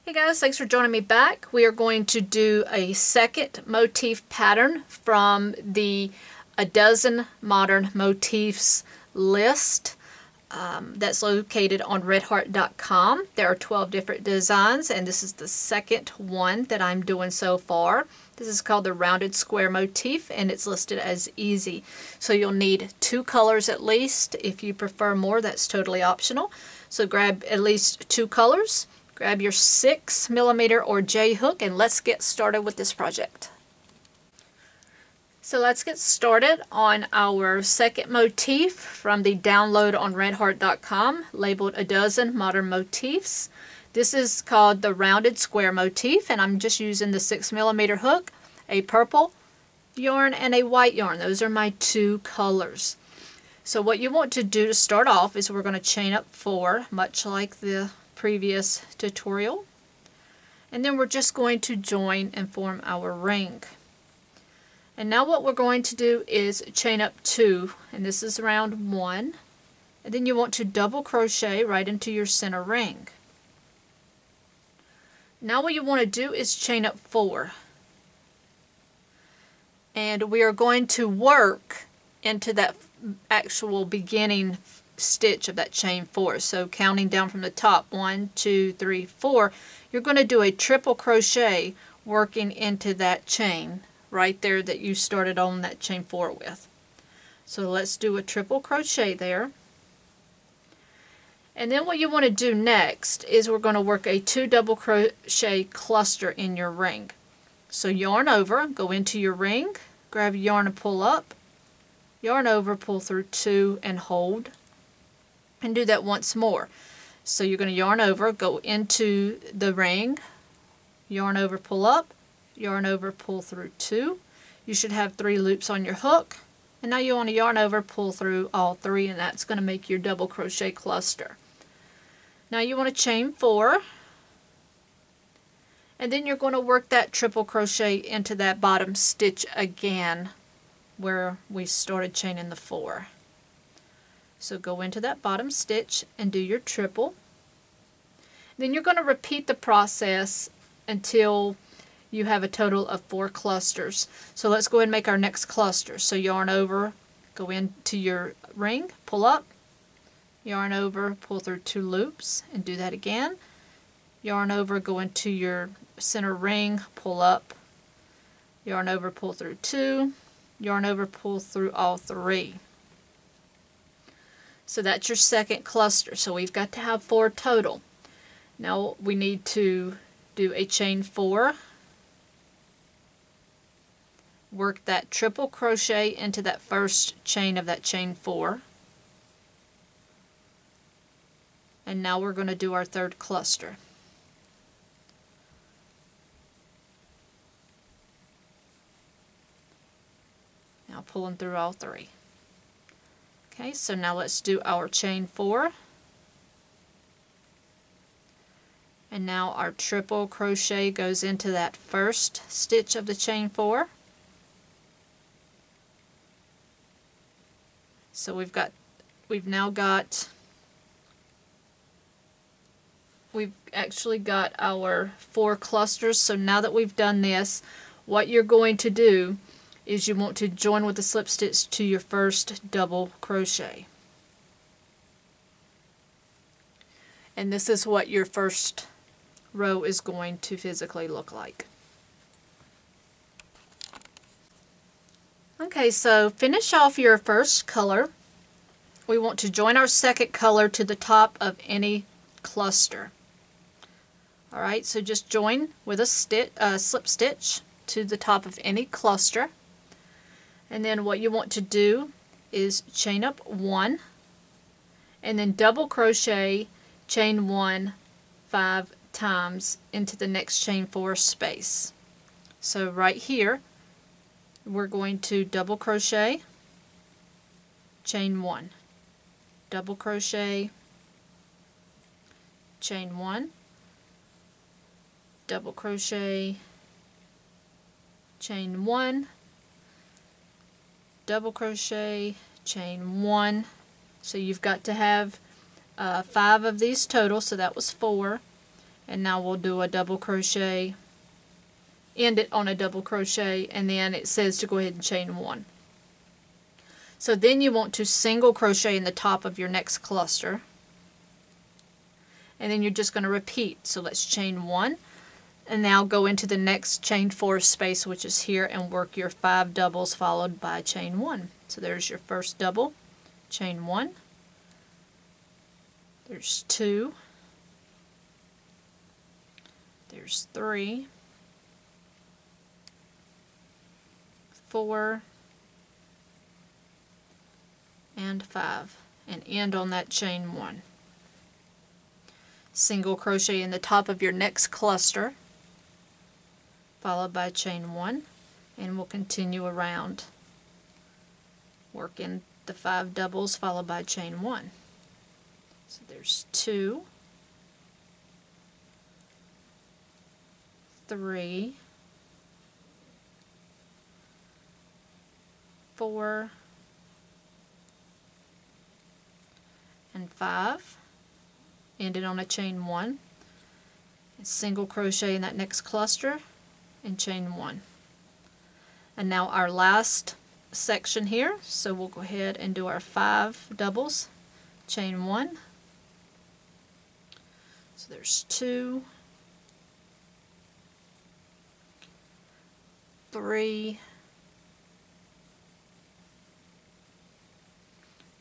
Hey guys, thanks for joining me back. We are going to do a second motif pattern from the A Dozen Modern Motifs list that's located on redheart.com. There are 12 different designs, and this is the second one that I'm doing so far. This is called the Rounded Square Motif, and it's listed as easy. So you'll need 2 colors at least. If you prefer more, that's totally optional. So grab at least 2 colors. Grab your 6mm or J hook, and let's get started with this project. So let's get started on our second motif from the download on redheart.com, labeled A Dozen Modern Motifs. This is called the Rounded Square Motif, and I'm just using the 6mm hook, a purple yarn, and a white yarn. Those are my 2 colors. So what you want to do to start off is we're going to chain up 4, much like the previous tutorial, and then we're just going to join and form our ring. And now what we're going to do is chain up 2, and this is round 1, and then you want to double crochet right into your center ring. Now what you want to do is chain up 4, and we are going to work into that actual beginning stitch of that chain 4. So counting down from the top, 1, 2, 3, 4, you're going to do a triple crochet working into that chain right there that you started on that chain 4 with. So let's do a triple crochet there. And then what you want to do next is we're going to work a 2 double crochet cluster in your ring. So yarn over, go into your ring, grab your yarn and pull up, yarn over, pull through 2 and hold. And do that once more. So you're going to yarn over, go into the ring, yarn over, pull up, yarn over, pull through 2. You should have 3 loops on your hook, and now you want to yarn over, pull through all 3, and that's going to make your double crochet cluster. Now you want to chain 4, and then you're going to work that triple crochet into that bottom stitch again where we started chaining the 4. So go into that bottom stitch and do your triple. Then you're going to repeat the process until you have a total of 4 clusters. So let's go ahead and make our next cluster. So yarn over, go into your ring, pull up, yarn over, pull through 2 loops, and do that again. Yarn over, go into your center ring, pull up, yarn over, pull through 2, yarn over, pull through all 3. So that's your second cluster. So we've got to have 4 total. Now we need to do a chain 4, work that triple crochet into that first chain of that chain 4, and now we're going to do our third cluster. Now pulling through all 3. Okay, so now let's do our chain 4, and now our triple crochet goes into that first stitch of the chain 4. So we've actually got our 4 clusters. So now that we've done this, what you're going to do is you want to join with the slip stitch to your first double crochet. And this is what your first row is going to physically look like. Okay, so finish off your first color. We want to join our second color to the top of any cluster. Alright, so just join with a slip stitch to the top of any cluster. And then what you want to do is chain up 1, and then double crochet, chain 1 5 times into the next chain 4 space. So right here we're going to double crochet, chain 1, double crochet, chain 1, double crochet, chain 1, double crochet, chain 1. So you've got to have 5 of these total, so that was 4. and now we'll do a double crochet, end it on a double crochet, and then it says to go ahead and chain 1. So then you want to single crochet in the top of your next cluster, and then you're just going to repeat. So let's chain 1, and now go into the next chain 4 space, which is here, and work your 5 doubles followed by chain 1. So there's your first double, chain 1, there's 2, there's 3, 4, and 5, and end on that chain 1. Single crochet in the top of your next cluster, followed by chain 1, and we'll continue around, working the 5 doubles followed by chain 1. So there's 2, 3, 4, and 5, ended on a chain 1, and single crochet in that next cluster and chain 1. And now our last section here, so we'll go ahead and do our 5 doubles, chain 1, so there's 2, 3,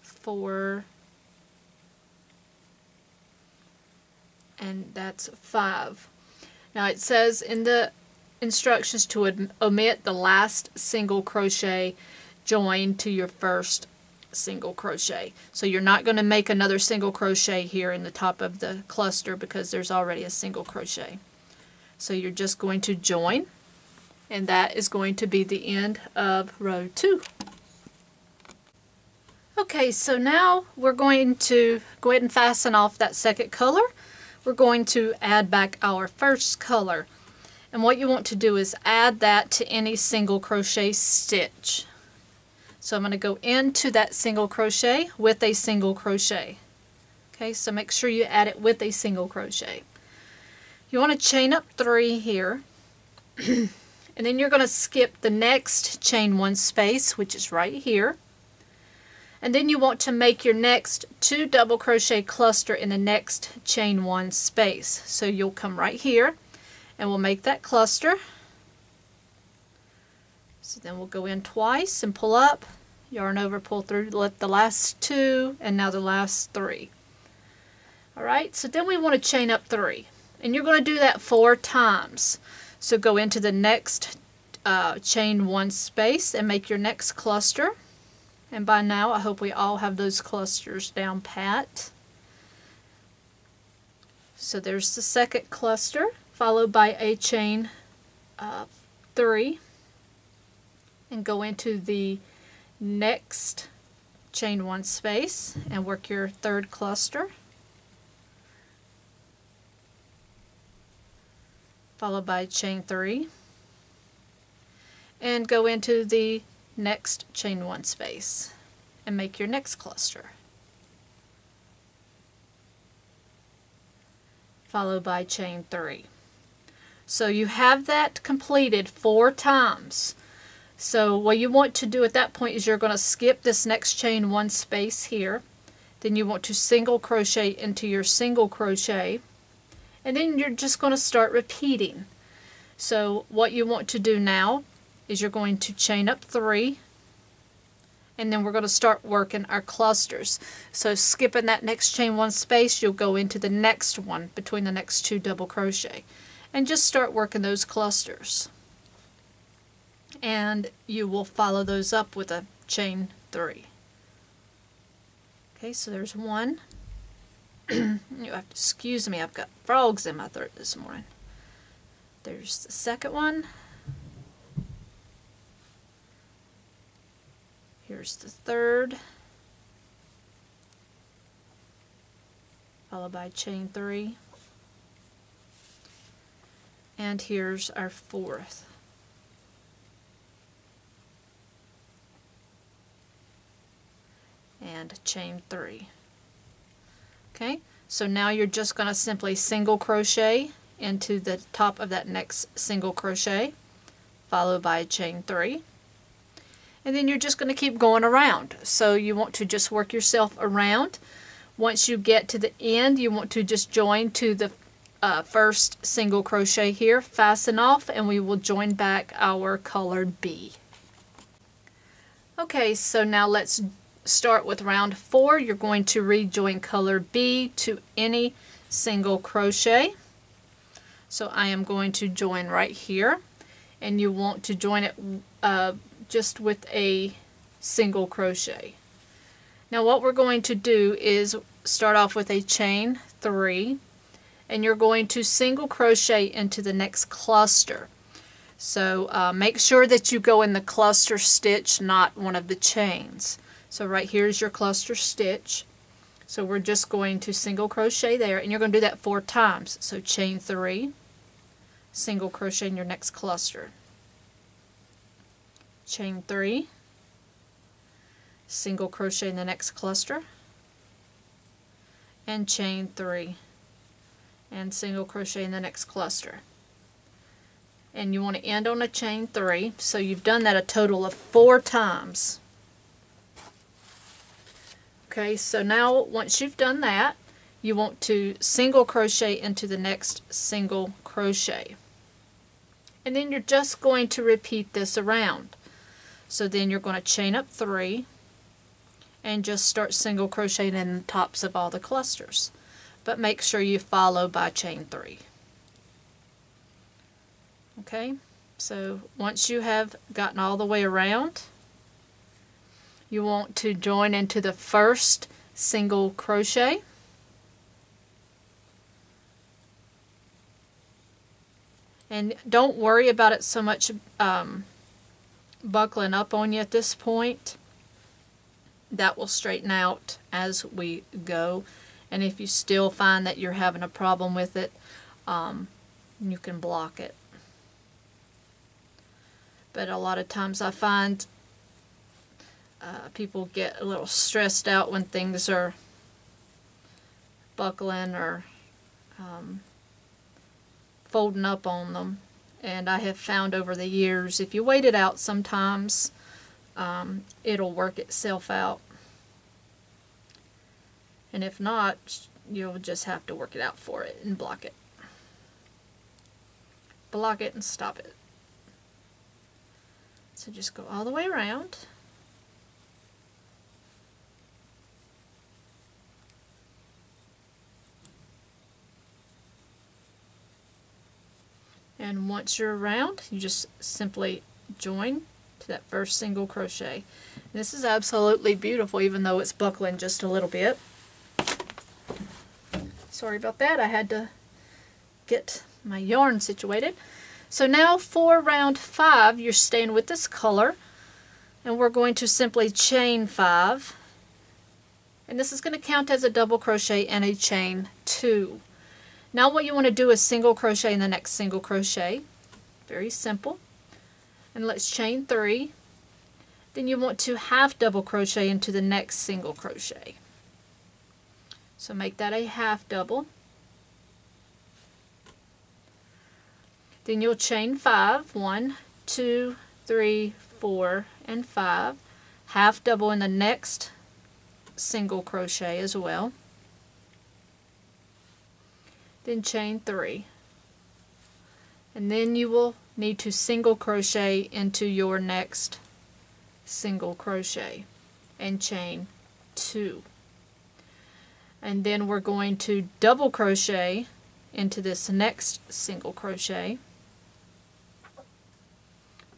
4, and that's 5. Now it says in the instructions to omit the last single crochet joined to your first single crochet. So you're not going to make another single crochet here in the top of the cluster because there's already a single crochet. So you're just going to join, and that is going to be the end of row 2. Okay, so now we're going to go ahead and fasten off that second color. We're going to add back our first color, and what you want to do is add that to any single crochet stitch. So I'm going to go into that single crochet with a single crochet. Okay, so make sure you add it with a single crochet. You want to chain up 3 here, and then you're going to skip the next chain 1 space, which is right here. And then you want to make your next 2 double crochet cluster in the next chain 1 space. So you'll come right here and we'll make that cluster. So then we'll go in twice and pull up, yarn over, pull through, let the last 2, and now the last 3. Alright, so then we want to chain up 3. And you're going to do that 4 times. So go into the next chain 1 space and make your next cluster. And by now, I hope we all have those clusters down pat. So there's the second cluster, followed by a chain 3. And go into the next chain 1 space and work your third cluster. Followed by chain 3. And go into the next chain 1 space and make your next cluster, followed by chain 3. So you have that completed 4 times. So what you want to do at that point is you're going to skip this next chain 1 space here, then you want to single crochet into your single crochet, and then you're just going to start repeating. So what you want to do now is you're going to chain up 3, and then we're going to start working our clusters. So skipping that next chain 1 space, you'll go into the next one between the next 2 double crochet and just start working those clusters, and you will follow those up with a chain 3. Okay, so there's 1. You have to excuse me, I've got frogs in my throat this morning. There's the second one. Here's the third, followed by chain 3, and here's our fourth. And chain 3. Okay, so now you're just going to simply single crochet into the top of that next single crochet, followed by a chain 3. And then you're just going to keep going around. So you want to just work yourself around. Once you get to the end, you want to just join to the first single crochet here, fasten off, and we will join back our color B. Okay, so now let's start with round 4. You're going to rejoin color B to any single crochet. So I am going to join right here, and you want to join it just with a single crochet. Now what we're going to do is start off with a chain 3, and you're going to single crochet into the next cluster. So make sure that you go in the cluster stitch, not one of the chains. So right here is your cluster stitch. So we're just going to single crochet there, and you're going to do that 4 times. So chain 3, single crochet in your next cluster, chain 3, single crochet in the next cluster, and chain 3, and single crochet in the next cluster. And you want to end on a chain 3, so you've done that a total of 4 times. Okay, so now once you've done that, you want to single crochet into the next single crochet. And then you're just going to repeat this around. So then you're going to chain up 3 and just start single crocheting in the tops of all the clusters. But make sure you follow by chain 3. Okay, so once you have gotten all the way around, you want to join into the first single crochet. And don't worry about it so much buckling up on you at this point. That will straighten out as we go. And if you still find that you're having a problem with it, you can block it. But a lot of times I find people get a little stressed out when things are buckling or folding up on them. And I have found over the years, if you wait it out sometimes, it'll work itself out. And if not, you'll just have to work it out for it and block it. Block it and stop it. So just go all the way around. And once you're around, you just simply join to that first single crochet. And this is absolutely beautiful, even though it's buckling just a little bit. Sorry about that, I had to get my yarn situated. So now for round 5, you're staying with this color, and we're going to simply chain 5, and this is going to count as a double crochet and a chain 2. Now what you want to do is single crochet in the next single crochet. Very simple. And let's chain 3. Then you want to half double crochet into the next single crochet. So make that a half double. Then you'll chain 5. 1, 2, 3, 4, and 5. Half double in the next single crochet as well. Then chain 3. And then you will need to single crochet into your next single crochet and chain 2. And then we're going to double crochet into this next single crochet,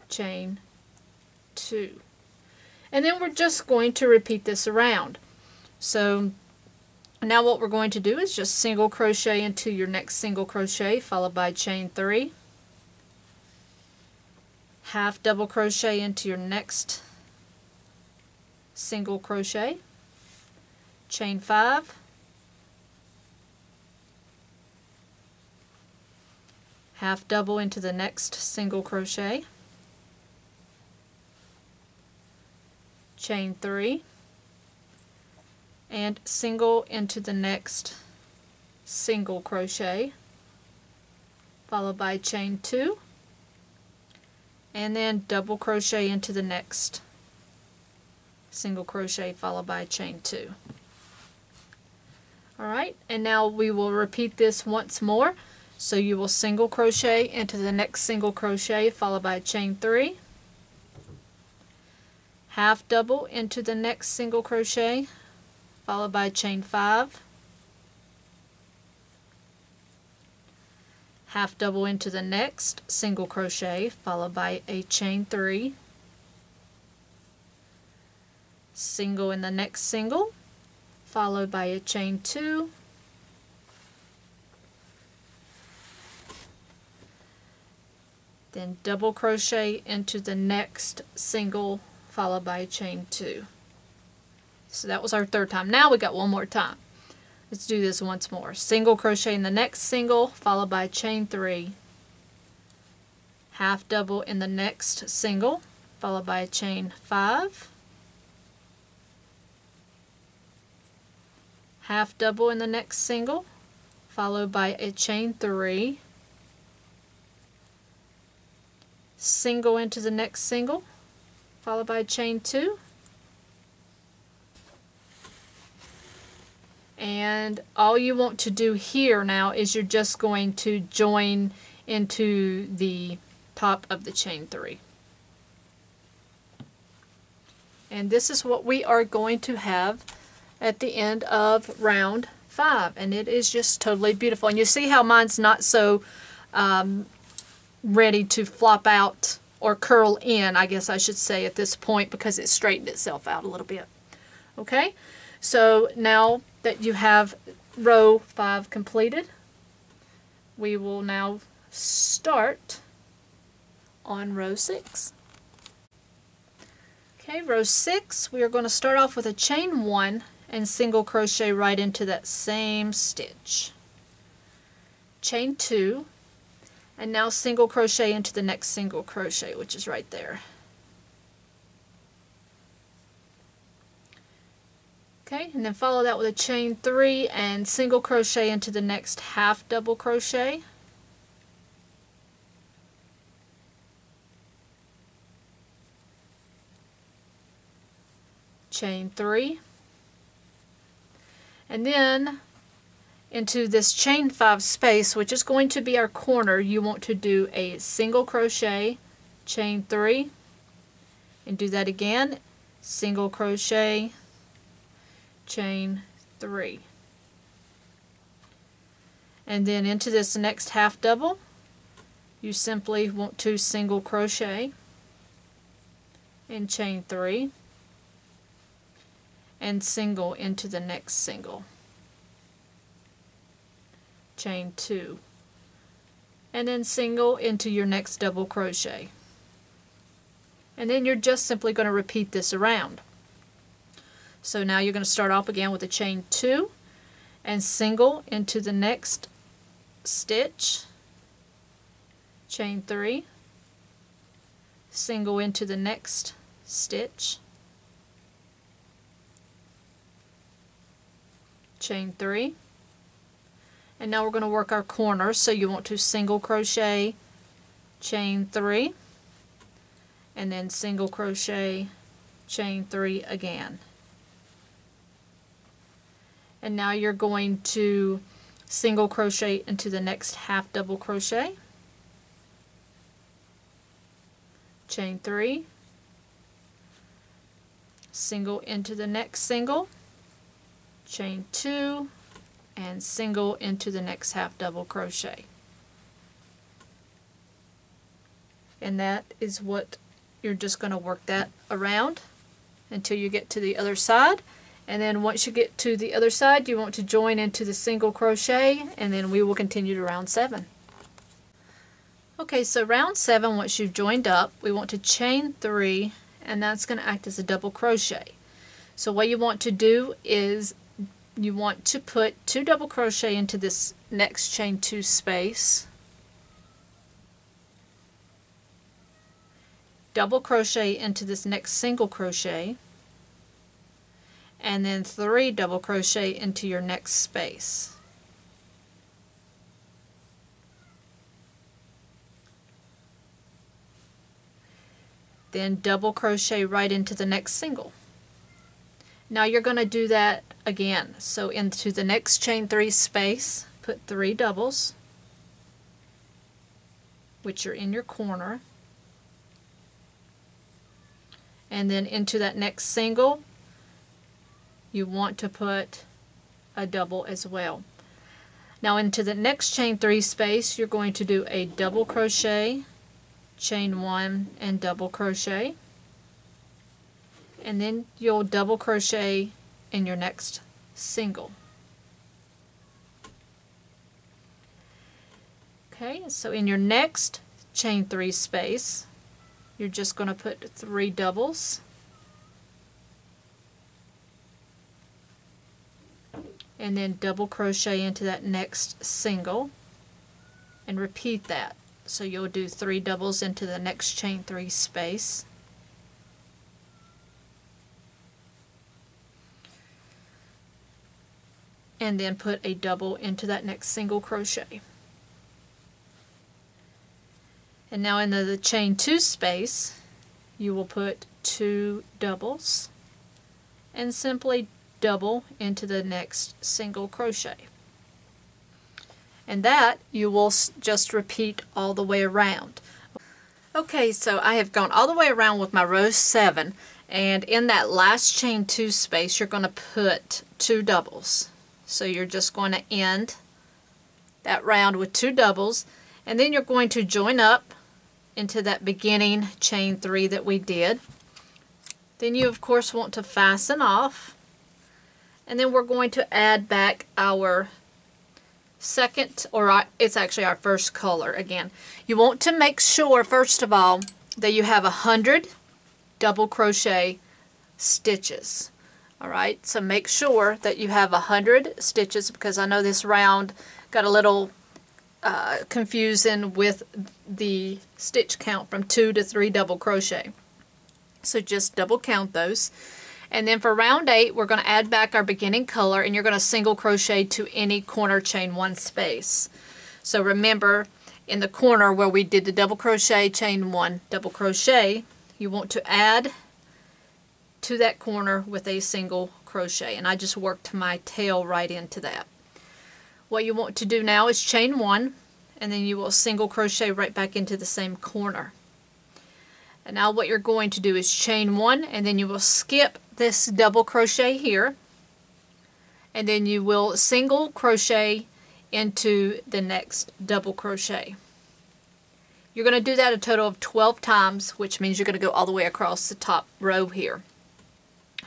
chain 2. And then we're just going to repeat this around. So now what we're going to do is just single crochet into your next single crochet, followed by chain 3, half double crochet into your next single crochet, chain 5, half double into the next single crochet, chain 3, and single into the next single crochet, followed by chain 2, and then double crochet into the next single crochet followed by chain 2. Alright, and now we will repeat this once more. So you will single crochet into the next single crochet followed by chain 3, half double into the next single crochet followed by chain 5, half double into the next single crochet followed by a chain 3, single in the next single followed by a chain 2, then double crochet into the next single followed by a chain 2. So that was our third time. Now we got one more time. Let's do this once more. Single crochet in the next single followed by a chain 3, half double in the next single followed by a chain 5, half double in the next single followed by a chain 3, single into the next single followed by a chain 2, and all you want to do here now is you're just going to join into the top of the chain 3. And this is what we are going to have at the end of round 5, and it is just totally beautiful. And you see how mine's not so ready to flop out or curl in, I guess I should say, at this point, because it straightened itself out a little bit. Okay, so now that you have row 5 completed, we will now start on row 6. Okay, row 6, we are going to start off with a chain 1 and single crochet right into that same stitch. Chain 2, and now single crochet into the next single crochet, which is right there. Okay, and then follow that with a chain 3 and single crochet into the next half double crochet. Chain 3, and then into this chain 5 space, which is going to be our corner, you want to do a single crochet, chain 3, and do that again, single crochet, chain 3, and then into this next half double you simply want to single crochet and chain 3 and single into the next single, chain 2, and then single into your next double crochet, and then you're just simply going to repeat this around. So now you're going to start off again with a chain 2 and single into the next stitch, chain 3, single into the next stitch, chain 3, and now we're going to work our corner. So you want to single crochet, chain 3, and then single crochet, chain 3 again. And now you're going to single crochet into the next half double crochet, chain 3, single into the next single, chain 2, and single into the next half double crochet. And that is what you're just going to work that around until you get to the other side. And then once you get to the other side, you want to join into the single crochet, and then we will continue to round 7. Okay, so round 7, once you've joined up, we want to chain 3, and that's going to act as a double crochet. So what you want to do is you want to put 2 double crochet into this next chain 2 space, double crochet into this next single crochet, and then 3 double crochet into your next space. then double crochet right into the next single. Now you're going to do that again. So into the next chain 3 space, put 3 doubles, which are in your corner, and then into that next single you want to put a double as well. Now into the next chain 3 space you're going to do a double crochet, chain 1 and double crochet, and then you'll double crochet in your next single. Okay, so in your next chain 3 space you're just going to put 3 doubles, and then double crochet into that next single and repeat that. So you'll do 3 doubles into the next chain 3 space, and then put a double into that next single crochet. And now in the chain 2 space you will put 2 doubles and simply double into the next single crochet. And that you will just repeat all the way around. Okay, so I have gone all the way around with my row 7, and in that last chain 2 space you're going to put 2 doubles. So you're just going to end that round with 2 doubles, and then you're going to join up into that beginning chain 3 that we did. Then you of course want to fasten off, and then we're going to add back our second, or it's actually our first color again. You want to make sure first of all that you have 100 double crochet stitches. Alright, so make sure that you have 100 stitches, because I know this round got a little confusing with the stitch count from 2 to 3 double crochet. So just double count those. And then for round 8 we're going to add back our beginning color, and you're going to single crochet to any corner chain 1 space. So remember, in the corner where we did the double crochet, chain 1, double crochet, you want to add to that corner with a single crochet, and I just worked my tail right into that. What you want to do now is chain 1, and then you will single crochet right back into the same corner. And now what you're going to do is chain 1, and then you will skip this double crochet here, and then you will single crochet into the next double crochet. You're going to do that a total of 12 times, which means you're going to go all the way across the top row here.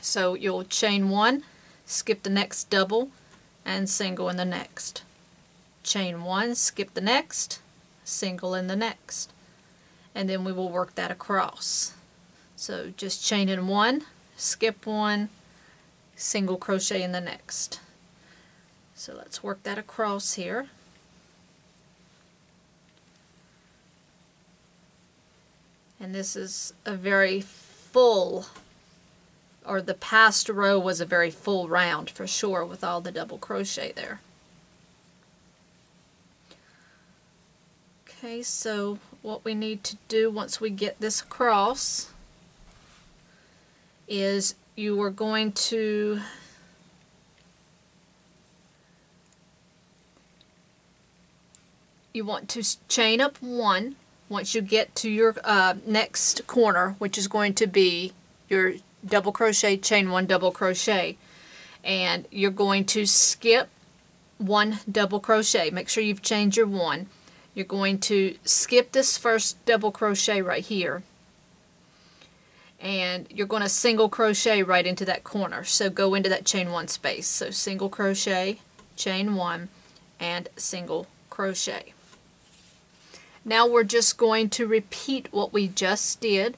So you'll chain 1, skip the next double, and single in the next. Chain 1, skip the next, single in the next. And then we will work that across. So just chain in 1, skip 1, single crochet in the next. So let's work that across here. And this is a very full, or the past row was a very full round for sure with all the double crochet there. Okay, so what we need to do once we get this across is you are going to want to chain up 1 once you get to your next corner, which is going to be your double crochet, chain 1, double crochet, and you're going to skip 1 double crochet. Make sure you've chained your 1. You're going to skip this first double crochet right here, and you're going to single crochet right into that corner. So go into that chain 1 space. So single crochet, chain 1, and single crochet. Now we're just going to repeat what we just did.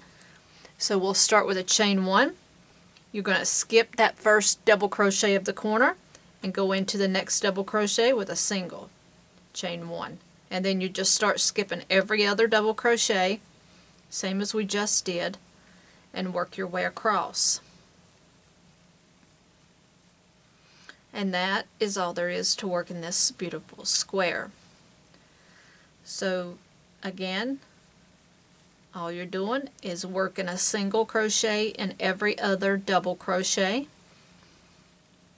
So we'll start with a chain 1. You're going to skip that first double crochet of the corner and go into the next double crochet with a single, chain 1. And then you just start skipping every other double crochet, same as we just did, and work your way across. And that is all there is to working this beautiful square. So again, all you're doing is working a single crochet in every other double crochet,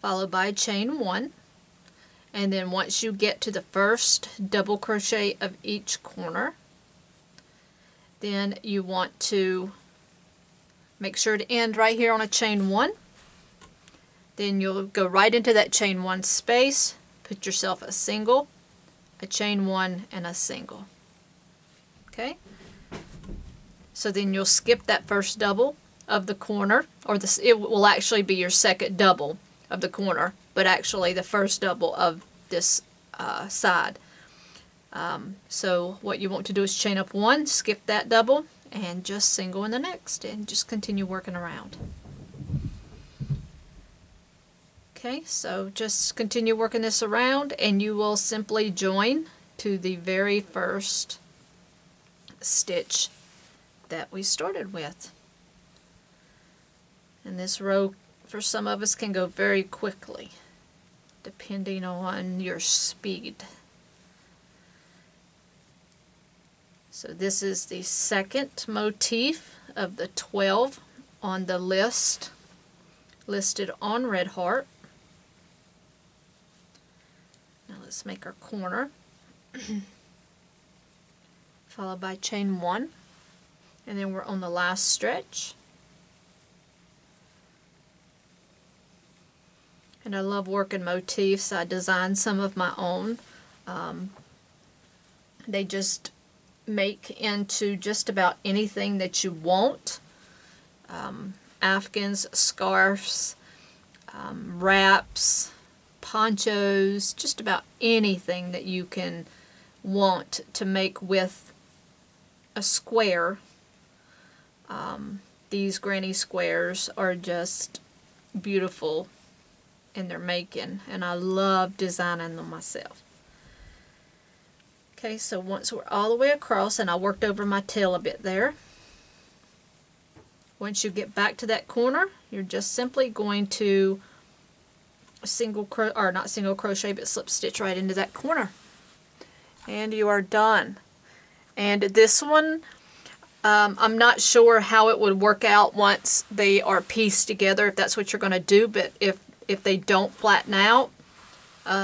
followed by a chain 1. And then once you get to the first double crochet of each corner, then you want to make sure to end right here on a chain 1. Then you'll go right into that chain 1 space, put yourself a single, a chain 1, and a single. Okay? So then you'll skip that first double of the corner, or it will actually be your second double of the corner, but actually the first double of this side. So what you want to do is chain up 1, skip that double, and just single in the next, and just continue working around. Okay, so just continue working this around, and you will simply join to the very first stitch that we started with. And this row for some of us can go very quickly depending on your speed. So this is the second motif of the 12 on the list listed on Red Heart. Now let's make our corner followed by chain 1, and then we're on the last stretch. And I love working motifs. I designed some of my own. They just make into just about anything that you want. Afghans, scarves, wraps, ponchos, just about anything that you can want to make with a square. These granny squares are just beautiful in their making, and I love designing them myself. Okay, so once we're all the way across, and I worked over my tail a bit there, once you get back to that corner, you're just simply going to not single crochet, but slip stitch right into that corner, and you are done. And this one, I'm not sure how it would work out once they are pieced together, if that's what you're going to do, but if they don't flatten out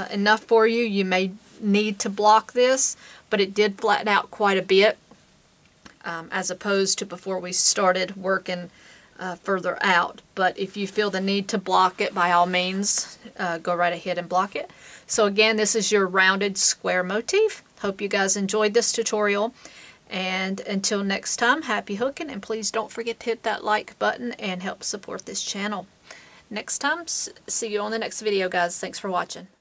enough for you, you may need to block this, but it did flatten out quite a bit as opposed to before we started working further out. But if you feel the need to block it, by all means, go right ahead and block it. So again, this is your rounded square motif. Hope you guys enjoyed this tutorial, and until next time, happy hooking, and please don't forget to hit that like button and help support this channel. Next time, see you on the next video, guys. Thanks for watching.